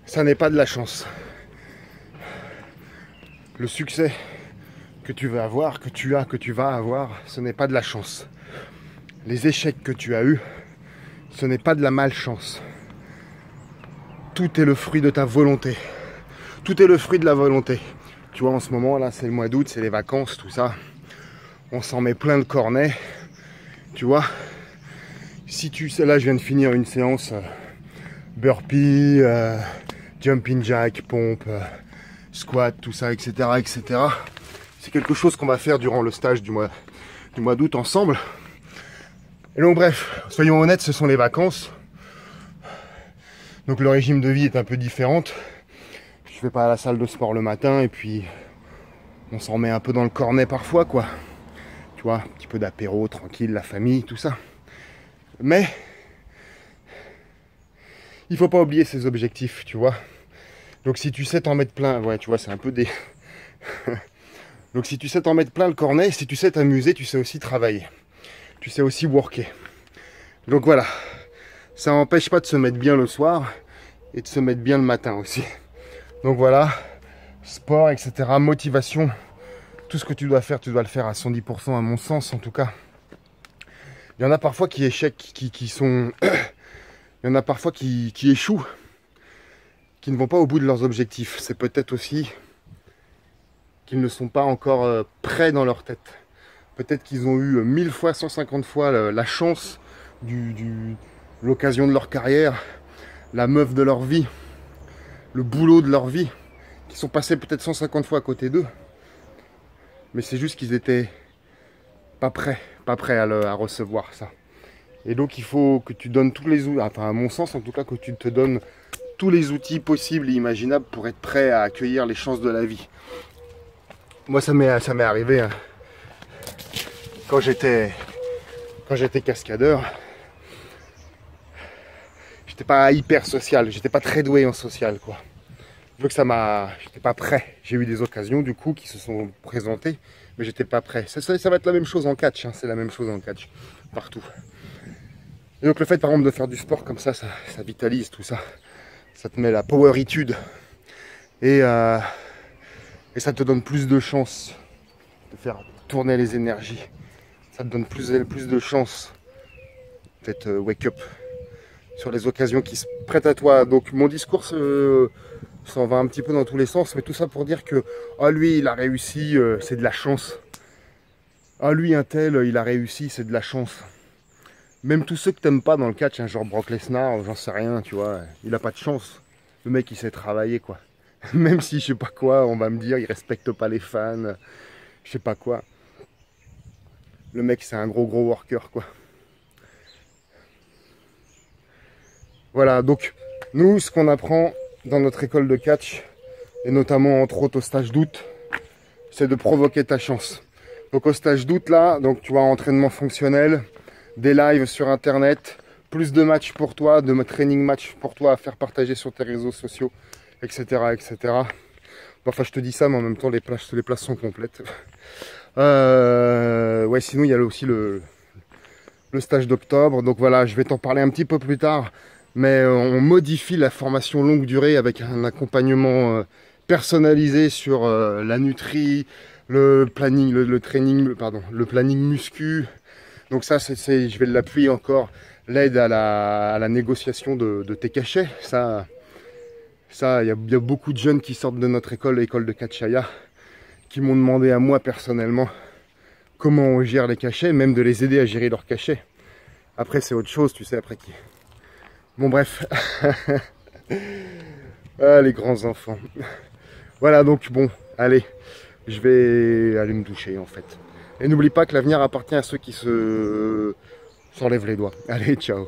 ça n'est pas de la chance. Le succès que tu vas avoir, que tu vas avoir, ce n'est pas de la chance. Les échecs que tu as eus, ce n'est pas de la malchance. Tout est le fruit de ta volonté. Tout est le fruit de la volonté. Tu vois, en ce moment, là, c'est le mois d'août, c'est les vacances, tout ça. On s'en met plein le cornet. Tu vois, si tu sais, là, je viens de finir une séance burpee, jumping jack, pompe, squat, tout ça, etc., etc. C'est quelque chose qu'on va faire durant le stage du mois d'août ensemble. Et donc, bref, soyons honnêtes, ce sont les vacances. Donc, le régime de vie est un peu différent. Je vais pas à la salle de sport le matin et puis on s'en met un peu dans le cornet parfois, quoi. Tu vois, un petit peu d'apéro, tranquille, la famille, tout ça. Mais il faut pas oublier ses objectifs, tu vois. Donc si tu sais t'en mettre plein, ouais, tu vois, c'est un peu des... Donc si tu sais t'en mettre plein le cornet, si tu sais t'amuser, tu sais aussi travailler. Tu sais aussi worker. Donc voilà, ça n'empêche pas de se mettre bien le soir et de se mettre bien le matin aussi. Donc voilà, sport, etc., motivation, tout ce que tu dois le faire à 110% à mon sens en tout cas. Il y en a parfois qui échouent, il y en a parfois qui échouent, qui ne vont pas au bout de leurs objectifs. C'est peut-être aussi qu'ils ne sont pas encore prêts dans leur tête. Peut-être qu'ils ont eu 1000 fois, 150 fois la chance, l'occasion de leur carrière, la meuf de leur vie, le boulot de leur vie, qui sont passés peut-être 150 fois à côté d'eux. Mais c'est juste qu'ils étaient pas prêts à recevoir ça. Et donc il faut que tu donnes tous les outils, enfin à mon sens en tout cas, que tu te donnes tous les outils possibles et imaginables pour être prêt à accueillir les chances de la vie. Moi ça m'est arrivé hein, quand j'étais cascadeur. J'étais pas hyper social, j'étais pas très doué en social quoi. Donc j'étais pas prêt. J'ai eu des occasions du coup qui se sont présentées, mais j'étais pas prêt. Ça va être la même chose en catch, hein. C'est la même chose en catch, partout. Et donc le fait par exemple de faire du sport comme ça vitalise tout ça. Ça te met la poweritude. Et ça te donne plus de chances de faire tourner les énergies. Ça te donne plus de chances d'être wake up sur les occasions qui se prêtent à toi. Donc mon discours s'en va un petit peu dans tous les sens, mais tout ça pour dire que ah lui il a réussi, c'est de la chance. Ah lui un tel il a réussi, c'est de la chance. Même tous ceux que t'aimes pas dans le catch, hein, genre Brock Lesnar, j'en sais rien, tu vois, il a pas de chance. Le mec il sait travailler quoi. Même si je sais pas quoi, on va me dire il respecte pas les fans, je sais pas quoi. Le mec c'est un gros worker quoi. Voilà, donc nous ce qu'on apprend dans notre école de catch, et notamment entre autres au stage d'août, c'est de provoquer ta chance. Donc au stage d'août là, donc tu vois, entraînement fonctionnel, des lives sur internet, plus de matchs pour toi, de training match pour toi à faire partager sur tes réseaux sociaux, etc. etc. Enfin je te dis ça, mais en même temps les places sont complètes. Ouais, sinon il y a aussi le stage d'octobre, donc voilà, je vais t'en parler un petit peu plus tard. Mais on modifie la formation longue durée avec un accompagnement personnalisé sur la nutrie, le planning, le planning muscu. Donc ça, je vais l'appuyer encore, l'aide à la négociation de tes cachets. Ça, il y a beaucoup de jeunes qui sortent de notre école de Catchaya, qui m'ont demandé à moi personnellement comment on gère les cachets, même de les aider à gérer leurs cachets. Après, c'est autre chose, tu sais, après qui... Bon bref, ah, les grands enfants. Voilà donc bon, allez, je vais aller me doucher en fait. Et n'oublie pas que l'avenir appartient à ceux qui s'enlèvent les doigts. Allez, ciao.